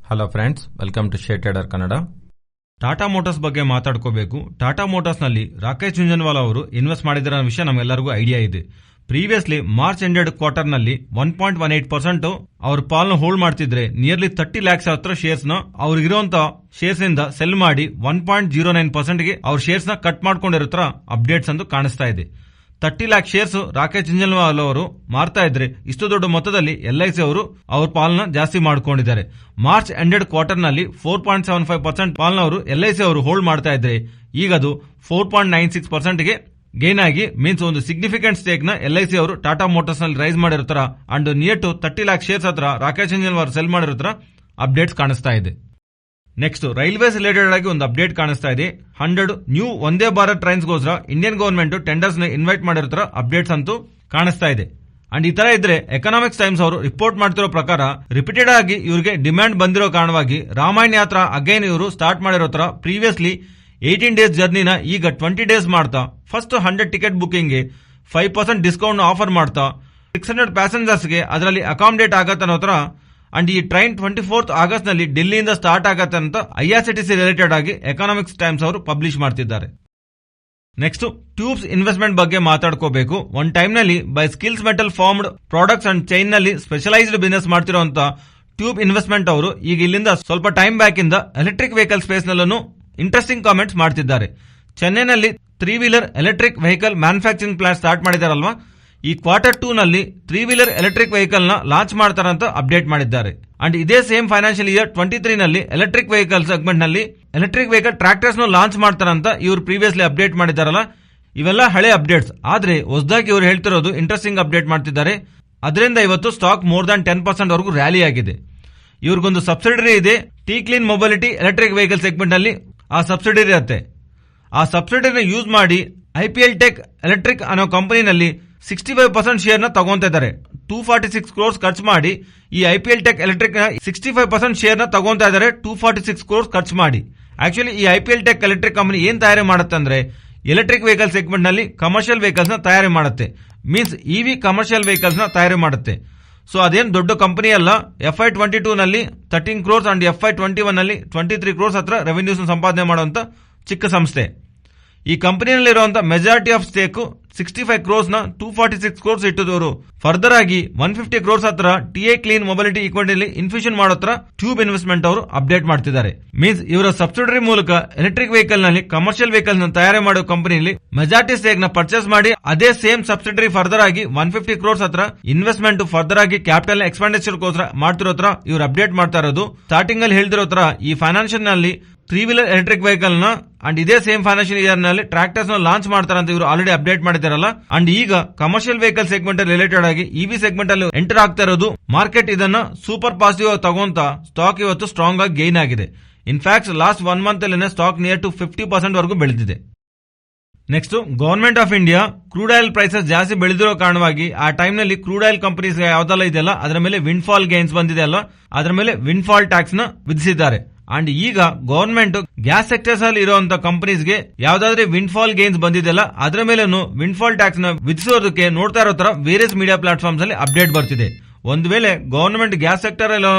Hello friends, welcome to share trader Kannada. Tata motors ಬಗ್ಗೆ ಮಾತಾಡ್ಕೋಬೇಕು. Tata Motors ನಲ್ಲಿ ರಾಕೇಶ್ ಜುಂಜನ್ವಾಲಾ ಅವರು ಇನ್ವೆಸ್ಟ್ ಮಾಡಿದರ ವಿಷಯ ನಮ್ಮೆಲ್ಲರಿಗೂ ಐಡಿಯಾ ಇದೆ. ಪ್ರೀವಿಯಸ್ಲಿ ಮಾರ್ಚ್ ಎಂಡೆಡ್ ಕ್ವಾರ್ಟರ್ ನಲ್ಲಿ 1.18% ಅವ್ರ ಪಾಲ್ನ ಹೋಲ್ಡ್ ಮಾಡ್ತಿದ್ರೆ ನಿಯರ್ಲಿ 30 lakhs ಹತ್ರ ಶೇರ್ಸ್ ನ ಅವ್ರಿಗಿರುವಂತಹ ಶೇರ್ಸ್ ನಿಂದ ಸೆಲ್ ಮಾಡಿ 1.09% ಗೆ ಅವ್ರ ಶೇರ್ಸ್ ನ ಕಟ್ ಮಾಡ್ಕೊಂಡಿರೋ ತರ ಅಪ್ಡೇಟ್ಸ್ ಅಂತ ಕಾಣಿಸ್ತಾ ಇದೆ. 30 lakh ಶೇರ್ಸ್ ರಾಕೇಶ್ ಜುಂಜನ್ವಾಲಾ ಅವರು ಮಾರ್ತಾ ಇದ್ರೆ ಇಷ್ಟು ದೊಡ್ಡ ಮೊತ್ತದಲ್ಲಿ LIC ಅವರು ಅವ್ರ ಪಾಲ್ನ ಜಾಸ್ತಿ ಮಾಡ್ಕೊಂಡಿದ್ದಾರೆ. ಮಾರ್ಚ್ ಎಂಡೆಡ್ ಕ್ವಾರ್ಟರ್ ನಲ್ಲಿ 4.75% ಪಾಲ್ನ ಅವರು LIC ಅವರು ಹೋಲ್ಡ್ ಮಾಡ್ತಾ ಇದ್ರೆ ಈಗ ಅದು 4.96% ಗೆ ಗೇನ್ ಆಗಿ ಮೀನ್ಸ್ ಒಂದು ಸಿಗ್ನಿಫಿಕೆಂಟ್ ಸ್ಟೇಕ್ ನ LIC ಅವರು ಟಾಟಾ ಮೋಟಾರ್ಸ್ ನಲ್ಲಿ ರೈಸ್ ಮಾಡಿರ್ತಾರ and near to 30 lakh shares ಹತ್ರ ರಾಕೇಶ್ ಜುಂಜನ್ವಾಲಾ ಸೆಲ್ ಮಾಡಿರ್ತಾರ ಅಪ್ಡೇಟ್ಸ್ ಕಾಣಿಸ್ತಾ ಇದೆ. ನೆಕ್ಸ್ಟ್ ರೈಲ್ವೇಸ್ ರಿಲೇಟೆಡ್ ಆಗಿ ಒಂದು ಅಪ್ಡೇಟ್ ಕಾಣಿಸ್ತಾ ಇದೆ. 100 ನ್ಯೂ ವಂದೇ ಭಾರತ್ ಟ್ರೈನ್ಸ್ ಗೋಸ್ಕರ ಇಂಡಿಯನ್ ಗವರ್ಮೆಂಟ್ ಟೆಂಡರ್ಸ್ ನ ಇನ್ವೈಟ್ ಮಾಡಿರ್ತಾರ ಅಪ್ಡೇಟ್ಸ್ ಅಂತೂ ಕಾಣಿಸ್ತಾ ಇದೆ. ಅಂಡ್ ಈ ತರ ಇದ್ರೆ ಎಕನಾಮಿಕ್ಸ್ ಟೈಮ್ಸ್ ಅವರು ರಿಪೋರ್ಟ್ ಮಾಡ್ತಿರೋ ಪ್ರಕಾರ ರಿಪೀಟೆಡ್ ಆಗಿ ಇವರಿಗೆ ಡಿಮ್ಯಾಂಡ್ ಬಂದಿರೋ ಕಾರಣವಾಗಿ ರಾಮಾಯಣ ಯಾತ್ರಾ ಅಗೈನ್ ಇವರು ಸ್ಟಾರ್ಟ್ ಮಾಡಿರೋ ತರ ಪ್ರೀವಿಯಸ್ಲಿ 18 days ಜರ್ನಿನ ಈಗ 20 days ಮಾಡ್ತಾ ಫಸ್ಟ್ 100 ಟಿಕೆಟ್ ಬುಕಿಂಗ್ ಗೆ 5% ಡಿಸ್ಕೌಂಟ್ ಆಫರ್ ಮಾಡ್ತಾ 600 ಪ್ಯಾಸೆಂಜರ್ಸ್ ಗೆ ಅದರಲ್ಲಿ ಅಕಾಮಡೇಟ್ ಆಗತ್ತೆ ಅನ್ನೋ ತರ. ಅಂಡ್ ಈ ಟ್ರೈನ್ 24th ಆಗಸ್ಟ್ ನಲ್ಲಿ ಡೆಲ್ಲಿಯಿಂದ ಸ್ಟಾರ್ಟ್ ಆಗತ್ತೆ ಅಂತ IRCTC ರಿಲೇಟೆಡ್ ಆಗಿ ಎಕನಾಮಿಕ್ಸ್ ಟೈಮ್ಸ್ ಅವರು ಪಬ್ಲಿಷ್ ಮಾಡ್ತಿದ್ದಾರೆ. ನೆಕ್ಸ್ಟ್ ಟ್ಯೂಬ್ಸ್ ಇನ್ವೆಸ್ಟ್ಮೆಂಟ್ ಬಗ್ಗೆ ಮಾತಾಡ್ಕೋಬೇಕು. ಒನ್ ಟೈಮ್ ನಲ್ಲಿ bicycles metal formed products and chain ನಲ್ಲಿ ಸ್ಪೆಷಲೈಸ್ಡ್ ಬಿಸಿನೆಸ್ ಮಾಡ್ತಿರುವಂತ ಟ್ಯೂಬ್ ಇನ್ವೆಸ್ಟ್ಮೆಂಟ್ ಅವರು ಈಗ ಇಲ್ಲಿಂದ ಸ್ವಲ್ಪ ಟೈಮ್ ಬ್ಯಾಕ್ ಇಂದ ಎಲೆಕ್ಟ್ರಿಕ್ ವೆಹಿಕಲ್ ಸ್ಪೇಸ್ ನಲ್ಲೂ ಇಂಟ್ರೆಸ್ಟಿಂಗ್ ಕಾಮೆಂಟ್ಸ್ ಮಾಡ್ತಿದ್ದಾರೆ. ಚೆನ್ನೈನಲ್ಲಿ 3-wheeler electric vehicle manufacturing plant start ಮಾಡಿದಾರಲ್ವಾ, ಈ Q2 ನಲ್ಲಿ 3-wheeler ಎಲೆಕ್ಟ್ರಿಕ್ ವೆಹಿಕಲ್ ನ ಲಾಂಚ್ ಮಾಡ್ತಾರಂತ ಅಪ್ಡೇಟ್ ಮಾಡಿದ್ದಾರೆ. ಅಂಡ್ ಇದೇ ಸೇಮ್ ಫೈನಾನ್ಷಿಯಲ್ ಇಯರ್ 23 ನಲ್ಲಿ ಎಲೆಕ್ಟ್ರಿಕ್ ವೆಹಿಕಲ್ ಸೆಗ್ಮೆಂಟ್ ನಲ್ಲಿ ಎಲೆಕ್ಟ್ರಿಕ್ ವೆಹಿಕಲ್ ಟ್ರಾಕ್ಟರ್ಸ್ ನ ಲಾಂಚ್ ಮಾಡ್ತಾರಂತ ಇವರು ಪ್ರೀವಿಯಸ್ಲಿ ಅಪ್ಡೇಟ್ ಮಾಡಿದಾರಲ್ಲ. ಇವೆಲ್ಲ ಹಳೆ ಅಪ್ಡೇಟ್ಸ್, ಆದ್ರೆ ಹೊಸದಾಗಿ ಇವರು ಹೇಳ್ತಿರೋದು ಇಂಟ್ರೆಸ್ಟಿಂಗ್ ಅಪ್ಡೇಟ್ ಮಾಡ್ತಿದ್ದಾರೆ. ಅದರಿಂದ ಇವತ್ತು ಸ್ಟಾಕ್ ಮೋರ್ ದನ್ 10% ವರೆಗೂ ರ್ಯಾಲಿ ಆಗಿದೆ. ಇವ್ರಿಗೊಂದು ಸಬ್ಸಿಡರಿ ಇದೆ, T clean mobility electric vehicle segment ನಲ್ಲಿ ಆ ಸಬ್ಸಿಡರಿ ಇರುತ್ತೆ. ಆ ಸಬ್ಸಿಡರಿನ ಯೂಸ್ ಮಾಡಿ IPL ಟೆಕ್ ಎಲೆಕ್ಟ್ರಿಕ್ ಅನ್ನೋ ಕಂಪನಿನಲ್ಲಿ 65% ಶೇರ್ ನ ತಗೊಂತಾ ಇದ್ದಾರೆ. 246 crores ಖರ್ಚು ಮಾಡಿ ಈ IPL ಟೆಕ್ ಎಲೆಕ್ಟ್ರಿಕ್ 65% ಶೇರ್ ನ ತಗೊಂತಾ ಇದ್ದಾರೆ. 246 crores ಖರ್ಚು ಮಾಡಿ. ಆಕ್ಚುಲಿ ಈ IPL ಟೆಕ್ ಎಲೆಕ್ಟ್ರಿಕ್ ಕಂಪನಿ ಏನ್ ತಯಾರಿ ಮಾಡುತ್ತೆ ಅಂದ್ರೆ ಎಲೆಕ್ಟ್ರಿಕ್ ವೆಹಿಕಲ್ ಸೆಗ್ಮೆಂಟ್ ನಲ್ಲಿ ಕಮರ್ಷಿಯಲ್ ವೆಹಿಕಲ್ಸ್ ನ ತಯಾರಿ ಮಾಡುತ್ತೆ. ಮೀನ್ಸ್ EV ಕಮರ್ಷಿಯಲ್ ವೆಹಿಕಲ್ಸ್ ನ ತಯಾರಿ ಮಾಡುತ್ತೆ. ಸೊ ಅದೇನು ದೊಡ್ಡ ಕಂಪನಿ ಅಲ್ಲ. FY22 ನಲ್ಲಿ 13 crores ಅಂಡ್ FY21 ನಲ್ಲಿ 23 crores ಹತ್ರ ರೆವೆನ್ಯೂಸ್ ಸಂಪಾದನೆ ಮಾಡುವಂತ ಚಿಕ್ಕ ಸಂಸ್ಥೆ. ಈ ಕಂಪನಿಯಲ್ಲಿರುವಂತ ಮೆಜಾರಿಟಿ ಆಫ್ ಸ್ಟೇಕ್ 65 crores ನ 246 crores ಇಟ್ಟಿದವರು ಫರ್ದರ್ ಆಗಿ 150 crores ಹತ್ರ ಟಿಎ ಕ್ಲೀನ್ ಮೊಬಿಲಿಟಿ ಈಕ್ವಿಟಿಯಲ್ಲಿ ಇನ್ಫ್ಯೂಷನ್ ಮಾಡೋ ತರ ಟ್ಯೂಬ್ ಇನ್ವೆಸ್ಟ್ಮೆಂಟ್ ಅವರು ಅಪ್ಡೇಟ್ ಮಾಡ್ತಿದ್ದಾರೆ. ಮೀನ್ಸ್ ಇವರ ಸಬ್ಸಿಡರಿ ಮೂಲಕ ಎಲೆಕ್ಟ್ರಿಕ್ ವೆಹಿಕಲ್ ನಲ್ಲಿ ಕಮರ್ಷಿಯಲ್ ವೆಹಿಕಲ್ ನ ತಯಾರಿ ಮಾಡೋ ಕಂಪನಿಯಲ್ಲಿ ಮೆಜಾರಿಟಿ ಸ್ಟೇಕ್ ನ ಪರ್ಚೇಸ್ ಮಾಡಿ ಅದೇ ಸೇಮ್ ಸಬ್ಸಿಡರಿ ಫರ್ದರ್ ಆಗಿ 150 crores ಹತ್ರ ಇನ್ವೆಸ್ಟ್ಮೆಂಟ್ ಫರ್ದರ್ ಆಗಿ ಕ್ಯಾಪಿಟಲ್ ಎಕ್ಸ್ಪೆಂಡಿಚರ್ ಗೋಸ್ಕರ ಮಾಡ್ತಿರೋ ತರ ಇವರು ಅಪ್ಡೇಟ್ ಮಾಡ್ತಾ ಇರೋದು. ಸ್ಟಾರ್ಟಿಂಗ್ ಅಲ್ಲಿ ಹೇಳ್ತಿರೋ ತರ ಈ ಫೈನಾನ್ಷಿಯಲ್ ನಲ್ಲಿ 3-wheeler ಎಲೆಕ್ಟ್ರಿಕ್ ವೆಹಿಕಲ್ ನ ಅಂಡ್ ಇದೇ ಸೇಮ್ ಫೈನಾನ್ಷಿಯಲ್ ಇಯರ್ ನಲ್ಲಿ ಟ್ರಾಕ್ಟರ್ಸ್ ನ ಲಾಂಚ್ ಮಾಡ್ತಾರಂತ ಇವರು ಆಲ್ರೆಡಿ ಅಪ್ಡೇಟ್ ಮಾಡಿದಾರಲ್ಲ. ಅಂಡ್ ಈಗ ಕಮರ್ಷಿಯಲ್ ವೆಹಿಕಲ್ ಸೆಗ್ಮೆಂಟ್ ರಿಲೇಟೆಡ್ ಆಗಿ EV ಸೆಗ್ಮೆಂಟ್ ಅಲ್ಲಿ ಎಂಟರ್ ಆಗ್ತಾ ಇರೋದು. ಮಾರ್ಕೆಟ್ ಇದನ್ನ ಸೂಪರ್ ಪಾಸಿಟಿವ್ ಆಗಿ ತಗೊಂತ ಸ್ಟಾಕ್ ಇವತ್ತು ಸ್ಟ್ರಾಂಗ್ ಆಗಿ ಗೈನ್ ಆಗಿದೆ. ಇನ್ಫ್ಯಾಕ್ಟ್ ಲಾಸ್ಟ್ 1 month ಅಲ್ಲಿ ಸ್ಟಾಕ್ ನಿಯರ್ ಟು 50% ವರೆಗೂ ಬೆಳೆದಿದೆ. Next government of India crude oil prices ಜಾಸ್ತಿ ಬೆಳೆದಿರೋ ಕಾರಣವಾಗಿ ಆ ಟೈಮ್ ನಲ್ಲಿ ಕ್ರೂಡ್ ಆಯಿಲ್ ಕಂಪನೀಸ್ ಯಾವ್ದೆಲ್ಲ ಇದೆಯಲ್ಲ ಅದರ ಮೇಲೆ ವಿಂಡ್ಫಾಲ್ ಗೇನ್ಸ್ ಬಂದಿದೆ ಅಲ್ಲ, ಅದರ ಮೇಲೆ ವಿಂಡ್ಫಾಲ್ ಟ್ಯಾಕ್ಸ್ ನ ವಿಧಿಸಿದ್ದಾರೆ. ಅಂಡ್ ಈಗ ಗವರ್ಮೆಂಟ್ ಗ್ಯಾಸ್ ಸೆಕ್ಟರ್ಸ್ ಅಲ್ಲಿ ಇರುವಂತಹ ಕಂಪನೀಸ್ಗೆ ಯಾವ್ದಾದ್ರೆ ವಿಂಡ್ಫಾಲ್ ಗೇನ್ಸ್ ಬಂದಿದೆಯಲ್ಲ ಅದರ ಮೇಲೂ ವಿಂಡ್ಫಾಲ್ ಟ್ಯಾಕ್ಸ್ ನ ವಿಧಿಸೋದಕ್ಕೆ ನೋಡ್ತಾ ಇರೋ ತರ ವೇರಿಯಸ್ ಮೀಡಿಯಾ ಪ್ಲಾಟ್ಫಾರ್ಮ್ಸ್ ಅಲ್ಲಿ ಅಪ್ಡೇಟ್ ಬರ್ತಿದೆ. ಒಂದು ವೇಳೆ ಗವರ್ಮೆಂಟ್ ಗ್ಯಾಸ್ ಸೆಕ್ಟರ್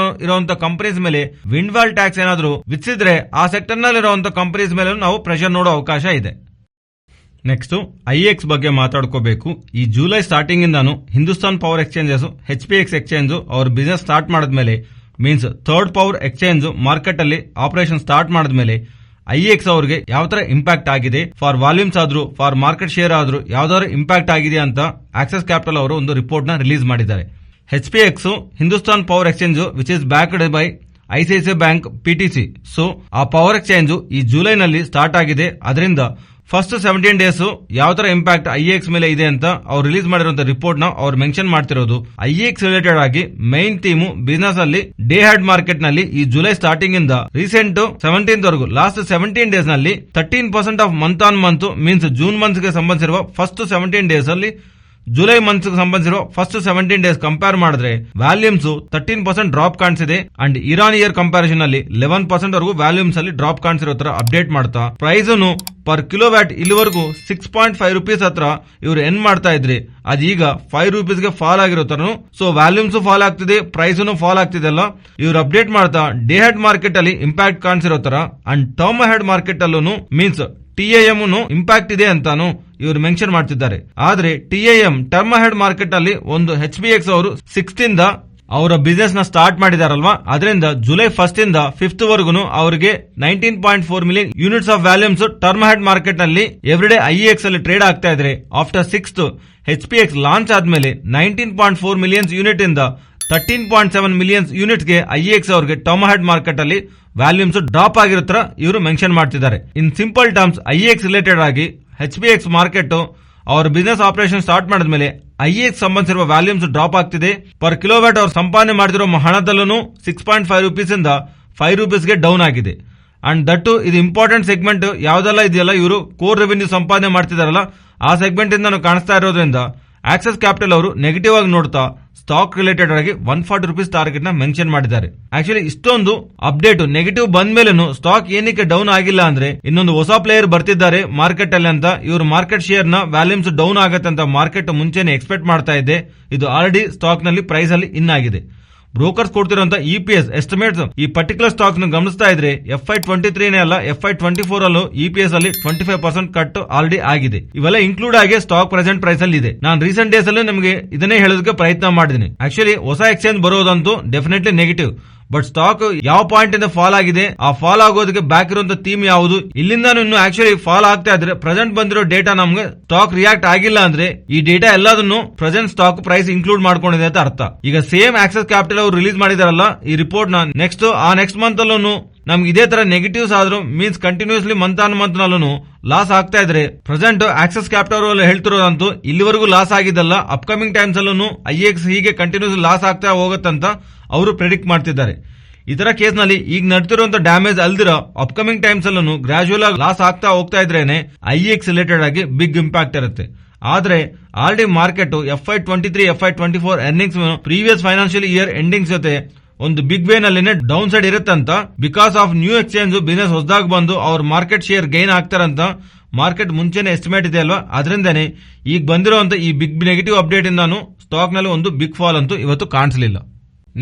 ಇರುವಂತಹ ಕಂಪನೀಸ್ ಮೇಲೆ ವಿಂಡ್ಫಾಲ್ ಟ್ಯಾಕ್ಸ್ ಏನಾದ್ರು ವಿಧಿಸಿದ್ರೆ ಆ ಸೆಕ್ಟರ್ ನಲ್ಲಿ ಇರುವಂತಹ ಕಂಪನೀಸ್ ಮೇಲೆ ನಾವು ಪ್ರೆಷರ್ ನೋಡೋ ಅವಕಾಶ ಇದೆ. ನೆಕ್ಸ್ಟ್ IEX ಬಗ್ಗೆ ಮಾತಾಡ್ಕೋಬೇಕು. ಈ ಜುಲೈ ಸ್ಟಾರ್ಟಿಂಗ್ ಇಂದಾನು Hindustan power exchanges HPX exchange ಅವ್ರ ಬಿಸಿನೆಸ್ ಸ್ಟಾರ್ಟ್ ಮಾಡಿದ್ಮೇಲೆ means third power exchange market ಅಲ್ಲಿ ಆಪರೇಷನ್ ಸ್ಟಾರ್ಟ್ ಮಾಡಿದ್ಮೇಲೆ IEX ಅವ್ರಿಗೆ ಯಾವ ತರ ಇಂಪ್ಯಾಕ್ಟ್ ಆಗಿದೆ, ಫಾರ್ ವಾಲ್ಯೂಮ್ಸ್ ಆದ್ರೂ ಫಾರ್ ಮಾರ್ಕೆಟ್ ಶೇರ್ ಆದ್ರೂ ಯಾವ್ದಾದ್ರು ಇಂಪ್ಯಾಕ್ಟ್ ಆಗಿದೆ ಅಂತ ಆಕ್ಸಿಸ್ ಕ್ಯಾಪಿಟಲ್ ಅವರು ಒಂದು ರಿಪೋರ್ಟ್ ನ ರಿಲೀಸ್ ಮಾಡಿದ್ದಾರೆ. HPX Hindustan power exchange which is backed by ICICI bank PTC. So ಆ ಪವರ್ ಎಕ್ಸ್ಚೇಂಜ್ ಈ ಜುಲೈನಲ್ಲಿ ಸ್ಟಾರ್ಟ್ ಆಗಿದೆ. ಅದರಿಂದ ಫಸ್ಟ್ 17 days ಯಾವ ತರ ಇಂಪ್ಯಾಕ್ಟ್ IEX ಮೇಲೆ ಇದೆ ಅಂತ ಅವ್ರು ರಿಲೀಸ್ ಮಾಡಿರುವಂತ ರಿಪೋರ್ಟ್ ನ ಅವ್ರು ಮೆನ್ಷನ್ ಮಾಡ್ತಿರೋದು. IEX ರಿಲೇಟೆಡ್ ಆಗಿ ಮೈನ್ ಥೀಮ್ ಬಿಸಿನೆಸ್ ಅಲ್ಲಿ ಡೇ ಹೆಡ್ ಮಾರ್ಕೆಟ್ ನಲ್ಲಿ ಈ ಜುಲೈ ಸ್ಟಾರ್ಟಿಂಗ್ ಇಂದ ರೀಸೆಂಟ್ 17th ವರೆಗೂ ಲಾಸ್ಟ್ 17 days ನಲ್ಲಿ 13% of month on month means June month ಗೆ ಸಂಬಂಧಿಸಿರುವ ಫಸ್ಟ್ 17 days ಅಲ್ಲಿ ಜುಲೈ ಮಂತ್ ಸಂಬಂಧಿಸಿರುವ ಫಸ್ಟ್ 17 ಡೇಸ್ ಕಂಪೇರ್ ಮಾಡಿದ್ರೆ ವ್ಯಾಲ್ಯೂಮ್ಸ್ 13% ಡ್ರಾಪ್ ಕಾಣಿಸಿದೆ ಅಂಡ್ ಇಯರ್ ಕಂಪ್ಯಾರಿಸನ್ ಅಲ್ಲಿ 11% ವರೆಗೂ ವ್ಯಾಲ್ಯೂಮ್ಸ್ ಅಲ್ಲಿ ಡ್ರಾಪ್ ಕಾಣಿಸಿರೋ ತರ ಅಪ್ಡೇಟ್ ಮಾಡ್ತಾ ಪ್ರೈಸ್ ಪರ್ ಕಿಲೋವ್ಯಾಟ್ ಇಲ್ಲಿವರೆಗೂ 6.5 rupees ಹತ್ರ ಇವರು ಎನ್ ಮಾಡ್ತಾ ಇದ್ರಿ ಅದೀಗ 5 rupees ಗೆ ಫಾಲ್ ಆಗಿರೋ ತರ. ಸೊ ವ್ಯಾಲ್ಯೂಮ್ಸ್ ಫಾಲ್ ಆಗ್ತಿದೆ, ಪ್ರೈಸ್ ಫಾಲ್ ಆಗ್ತಿದೆ ಅಲ್ಲ. ಇವ್ರು ಅಪ್ಡೇಟ್ ಮಾಡ್ತಾ ಡೇ ಹೆಡ್ ಮಾರ್ಕೆಟ್ ಅಲ್ಲಿ ಇಂಪ್ಯಾಕ್ಟ್ ಕಾಣಿಸಿರೋ ತರ ಅಂಡ್ ಟರ್ಮ್ ಹೆಡ್ ಮಾರ್ಕೆಟ್ ಅಲ್ಲೂ ಮೀನ್ಸ್ TIM ಇಂಪ್ಯಾಕ್ಟ್ ಇದೆ ಅಂತಾನು ಇವರು ಮೆನ್ಷನ್ ಮಾಡ್ತಿದ್ದಾರೆ. ಆದ್ರೆ TIM ಟರ್ಮ್ ಹೆಡ್ ಮಾರ್ಕೆಟ್ ಅಲ್ಲಿ ಒಂದು HBX ಅವರು 6th ಇಂದ ಅವರ ಬಿಸ್ನೆಸ್ ನ ಸ್ಟಾರ್ಟ್ ಮಾಡಿದಾರಲ್ವಾ, ಅದರಿಂದ ಜುಲೈ 1st ಇಂದ 5th ವರೆಗೂ ಅವರಿಗೆ 19.4 million units of volumes term head market ನಲ್ಲಿ ಎವ್ರಿಡೇ IEX ಅಲ್ಲಿ ಟ್ರೇಡ್ ಆಗ್ತಾ ಇದ್ರೆ ಆಫ್ಟರ್ 6th HPX ಲಾಂಚ್ ಆದ್ಮೇಲೆ 19.4 ಮಿಲಿಯನ್ಸ್ ಯೂನಿಟ್ ಇಂದ 13.7 ಮಿಲಿಯನ್ಸ್ ಯೂನಿಟ್ಸ್ ಗೆ IEX ಅವರಿಗೆ ಟರ್ಮ್ ಹೆಡ್ ಮಾರ್ಕೆಟ್ ಅಲ್ಲಿ ವ್ಯಾಲ್ಯೂಮ್ಸ್ ಡ್ರಾಪ್ ಆಗಿರೋ ತರ ಇವರು ಮೆನ್ಷನ್ ಮಾಡ್ತಿದ್ದಾರೆ. In simple terms IEX related ಆಗಿ HPX ಮಾರ್ಕೆಟ್ ಅವರ ಬಿಸ್ನೆಸ್ ಆಪರೇಷನ್ ಸ್ಟಾರ್ಟ್ ಮಾಡಿದ್ಮೇಲೆ IEX ಸಂಬಂಧಿಸಿರುವ ವ್ಯಾಲ್ಯೂಮ್ಸ್ ಡ್ರಾಪ್ ಆಗ್ತಿದೆ. ಪರ್ ಕಿಲೋವ್ಯಾಟ್ ಅವರು ಸಂಪಾದನೆ ಮಾಡಿರೋ ಹಣದಲ್ಲೂ 6.5 rupees ಇಂದ 5 rupees ಗೆ ಡೌನ್ ಆಗಿದೆ. ಅಂಡ್ ದಟ್ಟು ಇದು ಇಂಪಾರ್ಟೆಂಟ್ ಸೆಗ್ಮೆಂಟ್ ಯಾವ್ದೆಲ್ಲ ಇದೆಯಲ್ಲ ಇವರು ಕೋರ್ ರೆವಿನ್ಯೂ ಸಂಪಾದನೆ ಮಾಡ್ತಿದಾರಲ್ಲ ಆ ಸೆಗ್ಮೆಂಟ್ ಇಂದ ಕಾಣಿಸ್ತಾ ಇರೋದ್ರಿಂದ ಆಕ್ಸಿಸ್ ಕ್ಯಾಪಿಟಲ್ ಅವರು ನೆಗೆಟಿವ್ ಆಗಿ ನೋಡ್ತಾ ಸ್ಟಾಕ್ ರಿಲೇಟೆಡ್ ಆಗಿ 140 rupees ಟಾರ್ಗೆಟ್ ನ ಮೆನ್ಷನ್ ಮಾಡಿದ್ದಾರೆ. ಆಕ್ಚುಲಿ ಇಷ್ಟೊಂದು ಅಪ್ಡೇಟ್ ನೆಗೆಟಿವ್ ಬಂದ ಮೇಲೂ ಸ್ಟಾಕ್ ಏನಕ್ಕೆ ಡೌನ್ ಆಗಿಲ್ಲ ಅಂದ್ರೆ ಇನ್ನೊಂದು ಹೊಸ ಪ್ಲೇಯರ್ ಬರ್ತಿದ್ದಾರೆ ಮಾರ್ಕೆಟ್ ಅಲ್ಲಿ ಅಂತ ಇವರು ಮಾರ್ಕೆಟ್ ಶೇರ್ ನ ವ್ಯಾಲ್ಯೂಮ್ಸ್ ಡೌನ್ ಆಗತ್ತೆ ಅಂತ ಮಾರ್ಕೆಟ್ ಮುಂಚೆನೆ ಎಕ್ಸ್ಪೆಕ್ಟ್ ಮಾಡ್ತಾ ಇದೆ. ಇದು ಆಲ್ರೆಡಿ ಸ್ಟಾಕ್ ನಲ್ಲಿ ಪ್ರೈಸ್ ಅಲ್ಲಿ ಇನ್ ಆಗಿದೆ. ಬ್ರೋಕರ್ಸ್ ಕೊಡ್ತಿರುವಂತ EPS ಎಸ್ಟಿಮೇಟ್ಸ್ ಈ ಪರ್ಟಿಕ್ಯುಲರ್ ಸ್ಟಾಕ್ ನ ಗಮನಿಸ್ತಾ ಇದ್ರೆ FY23 ಅಲ್ಲ FY24 ಅಲ್ಲೂ EPS ಅಲ್ಲಿ 25% ಕಟ್ ಆಲ್ರೆಡಿ ಆಗಿದೆ. ಇವೆಲ್ಲ ಇನ್ಕ್ಲೂಡ್ ಆಗಿ ಸ್ಟಾಕ್ ಪ್ರೆಸೆಂಟ್ ಪ್ರೈಸ್ ಅಲ್ಲಿ ಇದೆ. ನಾನು ರೀಸೆಂಟ್ ಡೇಸ್ ಅಲ್ಲಿ ನಿಮಗೆ ಇದನ್ನೇ ಹೇಳೋದಕ್ಕೆ ಪ್ರಯತ್ನ ಮಾಡಿದ್ದೀನಿ. ಆಕ್ಚುಲಿ ಹೊಸ ಎಕ್ಸ್ಚೇಂಜ್ ಬರೋದಂತೂ ಡೆಫಿನೆಟ್ಲಿ ನೆಗೆಟಿವ್. ಬಟ್ ಸ್ಟಾಕ್ ಯಾವ ಪಾಯಿಂಟ್ ಇಂದ ಫಾಲ್ ಆಗಿದೆ, ಆ ಫಾಲ್ ಆಗೋದಕ್ಕೆ ಬ್ಯಾಕ್ ಇರುವಂತ ಥೀಮ್ ಯಾವುದು, ಇಲ್ಲಿಂದ ಇನ್ನು ಆಕ್ಚುಲಿ ಫಾಲ್ ಆಗ್ತಾ ಇದ್ರೆ ಪ್ರೆಸೆಂಟ್ ಬಂದಿರೋ ಡೇಟಾ ನಮ್ಗೆ ಸ್ಟಾಕ್ ರಿಯಾಕ್ಟ್ ಆಗಿಲ್ಲ ಅಂದ್ರೆ ಈ ಡೇಟಾ ಎಲ್ಲದನ್ನು ಪ್ರೆಸೆಂಟ್ ಸ್ಟಾಕ್ ಪ್ರೈಸ್ ಇನ್ಕ್ಲೂಡ್ ಮಾಡ್ಕೊಂಡಿದೆ ಅಂತ ಅರ್ಥ. ಈಗ ಸೇಮ್ ಆಕ್ಸಿಸ್ ಕ್ಯಾಪಿಟಲ್ ಅವರು ರಿಲೀಸ್ ಮಾಡಿದಾರಲ್ಲ ಈ ರಿಪೋರ್ಟ್ ನ ನೆಕ್ಸ್ಟ್ ಮಂತ್ ಅಲ್ಲೂ ನಮ್ಗೆ ಇದೇ ತರ ನೆಗೆಟಿವ್ಸ್ ಆದ್ರೂ ಮೀನ್ಸ್ ಕಂಟಿನ್ಯೂಸ್ಲಿ ಮಂತ್ ನಲ್ಲೂ ಲಾಸ್ ಆಗ್ತಾ ಇದ್ರೆ ಪ್ರೆಸೆಂಟ್ ಆಕ್ಸಿಸ್ ಕ್ಯಾಪಿಟಲ್ ಹೇಳ್ತಿರೋದಂತೂ ಇಲ್ಲಿವರೆಗೂ ಲಾಸ್ ಆಗಿದ್ದಲ್ಲ, ಅಪ್ಕಮಿಂಗ್ ಟೈಮ್ಸ್ ಅಲ್ಲೂ IEX ಹೀಗೆ ಕಂಟಿನ್ಯೂಸ್ ಲಾಸ್ ಆಗ್ತಾ ಹೋಗುತ್ತಂತ ಅವರು ಪ್ರೆಡಿಕ್ಟ್ ಮಾಡ್ತಿದ್ದಾರೆ. ಇದರ ಕೇಸ್ ನಲ್ಲಿ ಈಗ ನಡ್ತಿರುವಂತ ಡ್ಯಾಮೇಜ್ ಅಲ್ದಿರೋ ಅಪ್ಕಮಿಂಗ್ ಟೈಮ್ಸ್ ಅಲ್ಲೂ ಗ್ರಾಜುಯಲ್ ಆಗಿ ಲಾಸ್ ಆಗ್ತಾ ಹೋಗ್ತಾ ಇದ್ರೇನೆ IEX ರಿಲೇಟೆಡ್ ಆಗಿ ಬಿಗ್ ಇಂಪ್ಯಾಕ್ಟ್ ಇರುತ್ತೆ. ಆದ್ರೆ already market FY23 FY24 earnings previous financial year endings ಜೊತೆ ಒಂದು ಬಿಗ್ ವೇ ನಲ್ಲಿ downside ಇರುತ್ತಂತ because of new exchange business ಹೊಸದಾಗಿ ಬಂದು ಅವ್ರ ಮಾರ್ಕೆಟ್ ಶೇರ್ ಗೈನ್ ಆಗ್ತಾರಂತ ಮಾರ್ಕೆಟ್ ಮುಂಚೆನೆ ಎಸ್ಟಿಮೇಟ್ ಇದೆ ಅಲ್ವಾ. ಅದರಿಂದನೇ ಈಗ ಬಂದಿರುವಂತ ಈ ಬಿಗ್ ನೆಗೆಟಿವ್ ಅಪ್ಡೇಟ್ ಇಂದಾನು ಸ್ಟಾಕ್ ನಲ್ಲಿ ಒಂದು ಬಿಗ್ ಫಾಲ್ ಅಂತೂ ಇವತ್ತು ಕಾಣಿಸಲಿಲ್ಲ.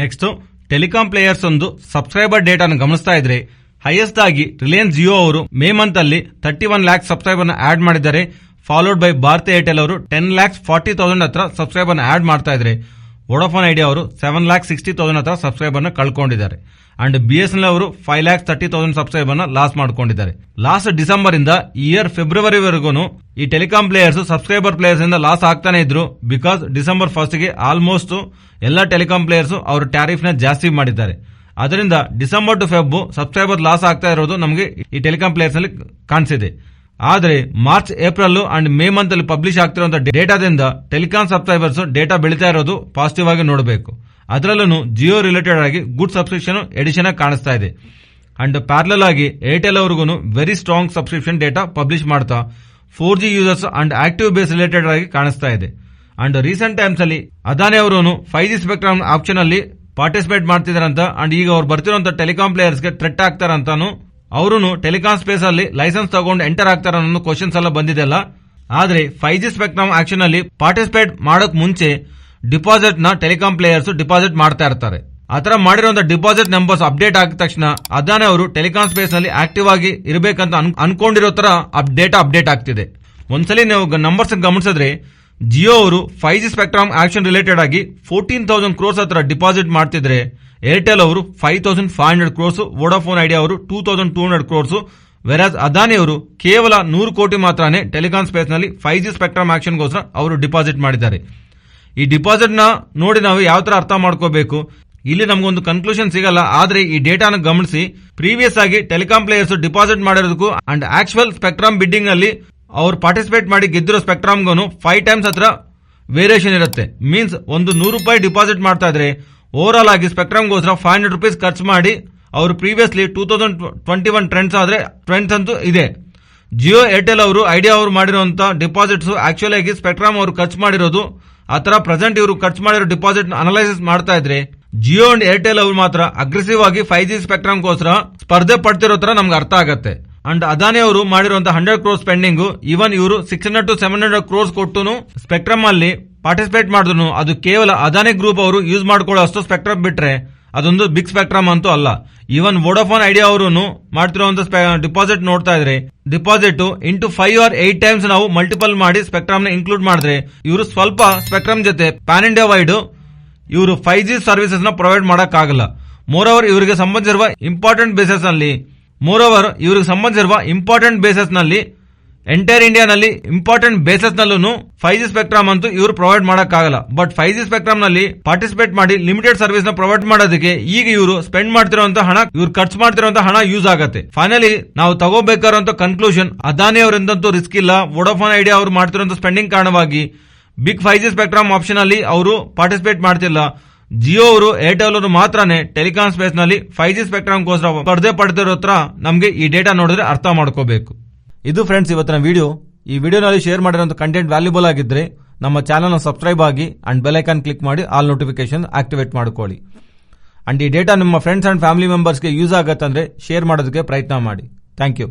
ನೆಕ್ಸ್ಟ್ ಟೆಲಿಕಾಂ ಪ್ಲೇಯರ್ಸ್ ಒಂದು ಸಬ್ಸ್ಕ್ರೈಬರ್ ಡೇಟಾನ ಗಮನಿಸ್ತಾ ಇದ್ರೆ ಹೈಯೆಸ್ಟ್ ಆಗಿ ರಿಲಯನ್ಸ್ ಜಿಯೋ ಅವರು ಮೇ ಮಂತ್ ಅಲ್ಲಿ 31 lakhs ಸಬ್ಸ್ಕ್ರೈಬರ್ ನ ಆಡ್ ಮಾಡಿದ್ದಾರೆ. ಫಾಲೋಡ್ ಬೈ ಭಾರತಿ ಏರ್ಟೆಲ್ ಅವರು 10,40,000 ಹತ್ರ ಸಬ್ಸ್ಕ್ರೈಬರ್ ನ ಆಡ್ ಮಾಡ್ತಾ ಇದ್ರೆ ವೋಡಾಫೋನ್ ಐಡಿಯಾ ಅವರು 7,60,000 ಹತ್ರ ಸಬ್ಸ್ಕ್ರೈಬರ್ ನ ಕಳ್ಕೊಂಡಿದ್ದಾರೆ. ಅಂಡ್ BSNL ಅವರು 5,30,000 ಸಬ್ಸ್ಕ್ರೈಬರ್ ನ ಲಾಸ್ ಮಾಡ್ಕೊಂಡಿದ್ದಾರೆ. ಲಾಸ್ಟ್ ಡಿಸೆಂಬರ್ ಇಂದ ಇಯರ್ ಫೆಬ್ರವರಿ ವರೆಗೂ ಈ ಟೆಲಿಕಾಂ ಪ್ಲೇಯರ್ಸ್ ಸಬ್ಸ್ಕ್ರೈಬರ್ ಪ್ಲೇಯರ್ಸ್ ಇಂದ ಲಾಸ್ ಆಗ್ತಾನೆ ಇದ್ರು. ಬಿಕಾಸ್ ಡಿಸೆಂಬರ್ 1st ಗೆ ಆಲ್ಮೋಸ್ಟ್ ಎಲ್ಲಾ ಟೆಲಿಕಾಂ ಪ್ಲೇಯರ್ಸ್ ಅವರು ಟ್ಯಾರಿಫ್ ನ ಜಾಸ್ತಿ ಮಾಡಿದ್ದಾರೆ. ಅದರಿಂದ December to Feb subscriber loss ಆಗ್ತಾ ಇರೋದು ನಮಗೆ ಈ ಟೆಲಿಕಾಂ ಪ್ಲೇಯರ್ಸ್ ನಲ್ಲಿ ಕಾಣಿಸಿದೆ. ಆದ್ರೆ March April and May month ಅಲ್ಲಿ ಪಬ್ಲಿಷ್ ಆಗ್ತಿರುವಂತಹ ಡೇಟಾದಿಂದ ಟೆಲಿಕಾಂ ಸಬ್ಸ್ಕ್ರೈಬರ್ಸ್ ಡೇಟಾ ಬೆಳೀತಾ ಇರೋದು ಪಾಸಿಟಿವ್ ಆಗಿ ನೋಡಬೇಕು. ಅದರಲ್ಲೂ ಜಿಯೋ ರಿಲೇಟೆಡ್ ಆಗಿ ಗುಡ್ ಸಬ್ಸ್ಕ್ರಿಪ್ಷನ್ ಎಡಿಷನ್ ಆಗಿ ಕಾಣಿಸ್ತಾ ಇದೆ. ಅಂಡ್ ಪ್ಯಾರಲಲ್ ಆಗಿ ಏರ್ಟೆಲ್ ಅವ್ರಿಗೂ very strong subscription data publish ಮಾಡ್ತಾ 4G users and active base related ಆಗಿ ಕಾಣಿಸ್ತಾ ಇದೆ. ಅಂಡ್ ರೀಸೆಂಟ್ ಟೈಮ್ಸ್ ಅಲ್ಲಿ ಅದಾನಿ ಅವರು 5G ಸ್ಪೆಕ್ಟ್ರಮ್ ಆಪ್ಷನ್ ಅಲ್ಲಿ ಪಾರ್ಟಿಸಿಪೇಟ್ ಮಾಡ್ತಿದಾರಂತ ಅಂಡ್ ಈಗ ಅವ್ರು ಬರ್ತಿರುವಂತ ಟೆಲಿಕಾಂ ಪ್ಲೇಯರ್ಸ್ ಗೆ ಥ್ರೆಟ್ ಆಗ್ತಾರಂತಾನು ಅವರು ಟೆಲಿಕಾಂ ಸ್ಪೇಸ್ ಅಲ್ಲಿ ಲೈಸೆನ್ಸ್ ತಗೊಂಡು ಎಂಟರ್ ಆಗ್ತಾರ ಅನ್ನೋ ಕ್ವಶನ್ಸ್ ಎಲ್ಲ ಬಂದಿದೆಲ್ಲ. ಆದ್ರೆ 5G ಸ್ಪೆಕ್ಟ್ರಮ್ ಆಕ್ಷನ್ ಅಲ್ಲಿ ಪಾರ್ಟಿಸಿಪೇಟ್ ಮಾಡಕ್ ಮುಂಚೆ ಡಿಪಾಸಿಟ್ ನ ಟೆಲಿಕಾಂ ಪ್ಲೇಯರ್ಸ್ ಡಿಪಾಸಿಟ್ ಮಾಡ್ತಾ ಇರ್ತಾರೆ. ಆತರ ಮಾಡಿರುವಂತಹ ಡಿಪಾಸಿಟ್ ನಂಬರ್ಸ್ ಅಪ್ಡೇಟ್ ಆಗಿದ ತಕ್ಷಣ ಅದಾನಿ ಅವರು ಟೆಲಿಕಾಂ ಸ್ಪೇಸ್ ನಲ್ಲಿ ಆಕ್ಟಿವ್ ಆಗಿ ಇರಬೇಕಂತ ಅನ್ಕೊಂಡಿರೋ ತರ ಡೇಟಾ ಅಪ್ಡೇಟ್ ಆಗ್ತಿದೆ. ಒಂದ್ಸಲಿ ನೀವು ನಂಬರ್ಸ್ ಗಮನಿಸಿದ್ರೆ ಜಿಯೋ ಅವರು 5G ಸ್ಪೆಕ್ಟ್ರಮ್ ಆಕ್ಷನ್ ರಿಲೇಟೆಡ್ ಆಗಿ 14,000 crores ಹತ್ರ ಡಿಪಾಸಿಟ್ ಮಾಡ್ತಿದ್ರೆ ಏರ್ಟೆಲ್ ಅವರು 5,500 crores, ವೋಡಾಫೋನ್ ಐಡಿಯಾ ಅವರು 2,200 crores, ವೆರಾಸ್ ಅದಾನಿ ಅವರು ಕೇವಲ 100 ಕೋಟಿ ಮಾತ್ರನೇ ಟೆಲಿಕಾಂ ಸ್ಪೇಸ್ ನಲ್ಲಿ 5G ಸ್ಪೆಕ್ಟ್ರಮ್ ಆಕ್ಷನ್ ಗೋಸ್ಕರ ಅವರು ಡಿಪಾಸಿಟ್ ಮಾಡಿದ್ದಾರೆ. ಈ ಡಿಪಾಸಿಟ್ ನ ನೋಡಿ ನಾವು ಯಾವ ತರ ಅರ್ಥ ಮಾಡ್ಕೋಬೇಕು, ಇಲ್ಲಿ ನಮಗೊಂದು ಕನ್ಕ್ಲೂಷನ್ ಸಿಗಲ್ಲ. ಆದ್ರೆ ಈ ಡೇಟಾನ ಗಮನಿಸಿ ಪ್ರೀವಿಯಸ್ ಆಗಿ ಟೆಲಿಕಾಂ ಪ್ಲೇಯರ್ಸ್ ಡಿಪಾಸಿಟ್ ಮಾಡಿರೋದಕ್ಕೂ ಅಂಡ್ ಆಕ್ಚುಯಲ್ ಸ್ಪೆಕ್ಟ್ರಮ್ ಬಿಡ್ಡಿಂಗ್ ಅಲ್ಲಿ ಅವ್ರು ಪಾರ್ಟಿಸಿಪೇಟ್ ಮಾಡಿ ಗೆದ್ದಿರೋ ಸ್ಪೆಕ್ಟ್ರಮ್ಗೂ 5 times ಹತ್ರ ವೇರಿಯೇಷನ್ ಇರುತ್ತೆ. ಮೀನ್ಸ್ ಒಂದು 100 ರೂಪಾಯಿ ಡಿಪಾಸಿಟ್ ಮಾಡ್ತಾ ಇದ್ರೆ ಓವರ್ ಆಲ್ ಆಗಿ ಸ್ಪೆಕ್ಟ್ರಮ್ಗೋಸ್ಕರ 500 rupees ಖರ್ಚು ಮಾಡಿ ಅವರು ಪ್ರೀವಿಯಸ್ಲಿ 2021 ಟ್ರೆಂಡ್ಸ್ ಆದ್ರೆ ಟ್ರೆಂಡ್ಸ್ ಅಂತೂ ಇದೆ. ಜಿಯೋ ಏರ್ಟೆಲ್ ಅವರು ಐಡಿಯಾ ಅವರು ಮಾಡಿರುವಂತ ಡಿಪಾಸಿಟ್ಸ್ ಆಕ್ಚುಲಿ ಆಗಿ ಸ್ಪೆಕ್ಟ್ರಮ್ ಅವರು ಖರ್ಚು ಮಾಡಿರೋದು ಆತರ ಪ್ರೆಸೆಂಟ್ ಇವರು ಖರ್ಚು ಮಾಡಿರೋ ಡಿಪಾಸಿಟ್ ಅನಲೈಸಿಸ್ ಮಾಡ್ತಾ ಇದ್ರೆ ಜಿಯೋ ಅಂಡ್ ಏರ್ಟೆಲ್ ಅವರು ಮಾತ್ರ ಅಗ್ರೆಸಿವ್ ಆಗಿ 5G ಸ್ಪೆಕ್ಟ್ರಮ್ಗೋಸ್ಕರ ಸ್ಪರ್ಧೆ ಪಡ್ತಿರೋ ತರ ನಮ್ಗೆ ಅರ್ಥ ಆಗತ್ತೆ. ಅಂಡ್ ಅದಾನಿ ಅವರು ಮಾಡಿರುವಂತಹ 100 crores ಸ್ಪೆಂಡಿಂಗ್ ಈವನ್ ಇವರು 600 to 700 crores ಕೊಟ್ಟು ಸ್ಪೆಕ್ಟ್ರಮ್ ಅಲ್ಲಿ ಪಾರ್ಟಿಸಿಪೇಟ್ ಮಾಡಿದ್ರು ಅದು ಕೇವಲ ಅದಾನಿ ಗ್ರೂಪ್ ಅವರು ಯೂಸ್ ಮಾಡ್ಕೊಳ್ಳೋ ಅಷ್ಟು ಸ್ಪೆಕ್ಟ್ರಮ್ ಬಿಟ್ರೆ ಅದೊಂದು ಬಿಗ್ ಸ್ಪೆಕ್ಟ್ರಮ್ ಅಂತೂ ಅಲ್ಲ. ಈವನ್ ವೋಡಾಫೋನ್ ಐಡಿಯಾ ಅವರು ಮಾಡ್ತಿರುವಂತ ಡಿಪಾಸಿಟ್ ನೋಡ್ತಾ ಇದ್ರೆ ಡಿಪಾಸಿಟ್ ಇಂಟು 5 or 8 times ನಾವು ಮಲ್ಟಿಪಲ್ ಮಾಡಿ ಸ್ಪೆಕ್ಟ್ರಮ್ ನ ಇನ್ಕ್ಲೂಡ್ ಮಾಡಿದ್ರೆ ಇವರು ಸ್ವಲ್ಪ ಸ್ಪೆಕ್ಟ್ರಮ್ ಜೊತೆ ಪ್ಯಾನ್ ಇಂಡಿಯಾ ವೈಡ್ ಇವರು 5G ಸರ್ವಿಸಸ್ ನ ಪ್ರೊವೈಡ್ ಮಾಡಕ್ ಆಗಲ್ಲ. ಮೋರೋವರ್ ಇವರಿಗೆ ಸಂಬಂಧಿಸಿರುವ ಇಂಪಾರ್ಟೆಂಟ್ ಬೇಸಸ್ ನಲ್ಲಿ ಎಂಟೈರ್ ಇಂಡಿಯಾನಲ್ಲಿ ಇಂಪಾರ್ಟೆಂಟ್ ಬೇಸಸ್ ನಲ್ಲೂ 5G ಸ್ಪೆಕ್ಟ್ರಮ್ ಅಂತೂ ಇವರು ಪ್ರೊವೈಡ್ ಮಾಡಕ್ಕಾಗಲ್ಲ. ಬಟ್ 5G ಸ್ಪೆಕ್ಟ್ರಮ್ ನಲ್ಲಿ ಪಾರ್ಟಿಸಿಪೇಟ್ ಮಾಡಿ ಲಿಮಿಟೆಡ್ ಸರ್ವಿಸ್ ನ ಪ್ರೊವೈಡ್ ಮಾಡೋದಕ್ಕೆ ಈಗ ಇವರು ಸ್ಪೆಂಡ್ ಮಾಡ್ತಿರುವಂತಹ ಹಣ ಇವ್ರು ಖರ್ಚು ಮಾಡ್ತಿರುವಂತಹ ಹಣ ಯೂಸ್ ಆಗುತ್ತೆ. ಫೈನಲಿ ನಾವು ತಗೋಬೇಕಾದಂತ ಕನ್ಕ್ಲೂಷನ್ ಅದಾನಿ ಅವರಿಂದಂತೂ ರಿಸ್ಕ್ ಇಲ್ಲ. ವೋಡಾಫೋನ್ ಐಡಿಯಾ ಅವರು ಮಾಡ್ತಿರುವಂತ ಸ್ಪೆಂಡಿಂಗ್ ಕಾರಣವಾಗಿ ಬಿಗ್ 5G ಸ್ಪೆಕ್ಟ್ರಮ್ ಆಪ್ಷನ್ ಅಲ್ಲಿ ಅವರು ಪಾರ್ಟಿಸಿಪೇಟ್ ಮಾಡ್ತಿಲ್ಲ. ಜಿಯೋ ಅವರು ಏರ್ಟೆಲ್ ಅವರು ಮಾತ್ರನೇ ಟೆಲಿಕಾಂ ಸ್ಪೇಸ್ ನಲ್ಲಿ 5G ಸ್ಪೆಕ್ಟ್ರಮ್ ಗೋಸ್ಕರ ಸ್ಪರ್ಧೆ ಪಡ್ತಿರೋ ಹತ್ರ ನಮಗೆ ಈ ಡೇಟಾ ನೋಡಿದ್ರೆ ಅರ್ಥ ಮಾಡ್ಕೋಬೇಕು. ಇದು ಫ್ರೆಂಡ್ಸ್ ಇವತ್ತಿನ ವಿಡಿಯೋ. ಈ ವಿಡಿಯೋನಲ್ಲಿ ಶೇರ್ ಮಾಡಿರುವಂತಹ ಕಂಟೆಂಟ್ ವ್ಯಾಲ್ಯೂಬಲ್ ಆಗಿದ್ರೆ ನಮ್ಮ ಚಾನಲ್ ಸಬ್ಸ್ಕ್ರೈಬ್ ಆಗಿ ಅಂಡ್ ಬೆಲ್ ಐಕಾನ್ ಕ್ಲಿಕ್ ಮಾಡಿ ಆಲ್ ನೋಟಿಫಿಕೇಶನ್ ಆಕ್ಟಿವೇಟ್ ಮಾಡ್ಕೊಳ್ಳಿ. ಅಂಡ್ ಈ ಡೇಟಾ ನಿಮ್ಮ ಫ್ರೆಂಡ್ಸ್ ಅಂಡ್ ಫ್ಯಾಮಿಲಿ ಮೆಂಬರ್ಸ್ಗೆ ಯೂಸ್ ಆಗತ್ತಂದ್ರೆ ಶೇರ್ ಮಾಡೋದಕ್ಕೆ ಪ್ರಯತ್ನ ಮಾಡಿ. Thank you.